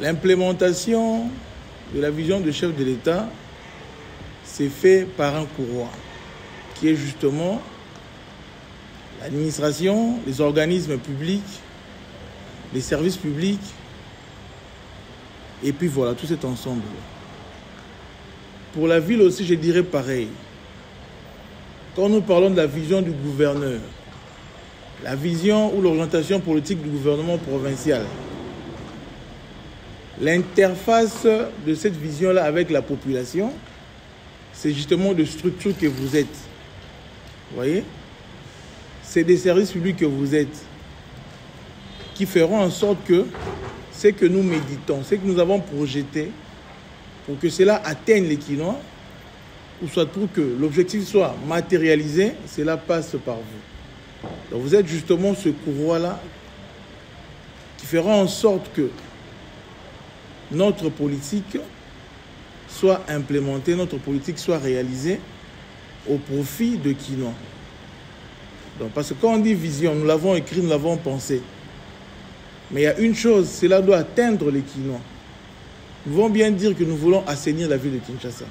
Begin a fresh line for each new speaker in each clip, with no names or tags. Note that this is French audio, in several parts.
L'implémentation de la vision du chef de l'État s'est fait par un courroie, qui est justement l'administration, les organismes publics, les services publics, et puis voilà, tout cet ensemble. Pour la ville aussi, je dirais pareil. Quand nous parlons de la vision du gouverneur, la vision ou l'orientation politique du gouvernement provincial, l'interface de cette vision-là avec la population, c'est justement de structure que vous êtes. Vous voyez? C'est des services publics que vous êtes qui feront en sorte que ce que nous méditons, ce que nous avons projeté, pour que cela atteigne les Kinois, ou soit pour que l'objectif soit matérialisé, cela passe par vous. Donc vous êtes justement ce courroie-là qui fera en sorte que notre politique soit implémentée, notre politique soit réalisée au profit de Kinois. Donc, parce que quand on dit vision, nous l'avons écrit, nous l'avons pensé. Mais il y a une chose, cela doit atteindre les Kinois. Nous voulons bien dire que nous voulons assainir la ville de Kinshasa.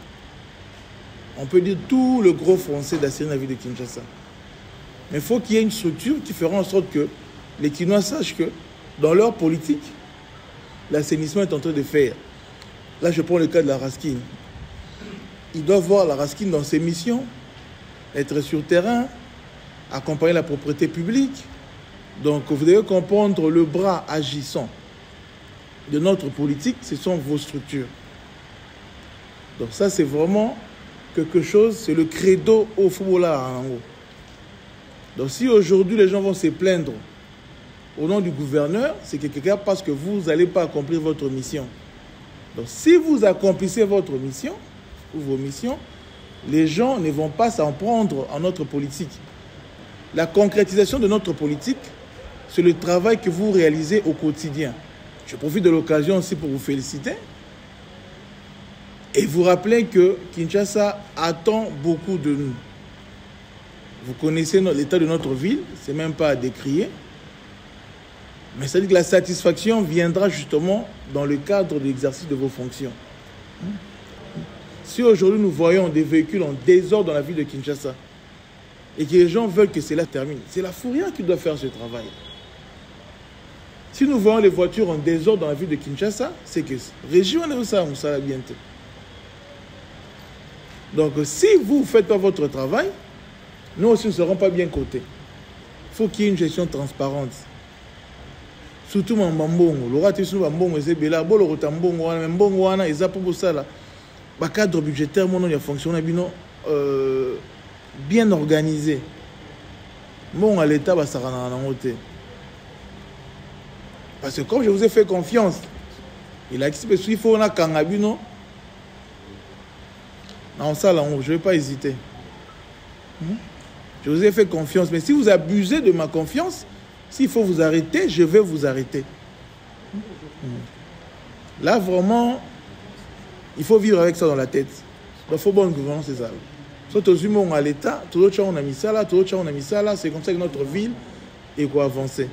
On peut dire tout le gros français d'assainir la ville de Kinshasa. Mais il faut qu'il y ait une structure qui fera en sorte que les Kinois sachent que dans leur politique, l'assainissement est en train de faire. Là, je prends le cas de la Raskin. Ils doivent voir la Raskin dans ses missions, être sur terrain, accompagner la propriété publique. Donc, vous devez comprendre le bras agissant de notre politique, ce sont vos structures. Donc ça, c'est vraiment quelque chose, c'est le credo au football en haut. Donc si aujourd'hui les gens vont se plaindre au nom du gouverneur, c'est quelque part parce que vous n'allez pas accomplir votre mission. Donc si vous accomplissez votre mission, ou vos missions, les gens ne vont pas s'en prendre en notre politique. La concrétisation de notre politique, c'est le travail que vous réalisez au quotidien. Je profite de l'occasion aussi pour vous féliciter et vous rappeler que Kinshasa attend beaucoup de nous. Vous connaissez l'état de notre ville, ce n'est même pas à décrier. Mais ça dit que la satisfaction viendra justement dans le cadre de l'exercice de vos fonctions. Si aujourd'hui nous voyons des véhicules en désordre dans la ville de Kinshasa et que les gens veulent que cela termine, c'est la Fouria qui doit faire ce travail. Si nous voyons les voitures en désordre dans la ville de Kinshasa, c'est que région est ça, on s'en bientôt. Donc si vous ne faites pas votre travail, nous aussi ne serons pas bien cotés. Il faut qu'il y ait une gestion transparente. Surtout en Mbongo. Le Mbongo est bela, le Mbongo est pour ça là. Le cadre budgétaire, il fonctionne bien organisé. Bon, à l'État, ça va s'arranger. Parce que comme je vous ai fait confiance, il a expliqué qu'il faut un kangabino. Non, ça là, je ne vais pas hésiter. Je vous ai fait confiance. Mais si vous abusez de ma confiance, s'il faut vous arrêter, je vais vous arrêter. Là, vraiment, il faut vivre avec ça dans la tête. Donc, il faut bonne gouvernance, c'est ça. Soit aux humains à l'État, tout l'autre on a mis ça là, tout l'autre on a mis ça là. C'est comme ça que notre ville est quoi avancer.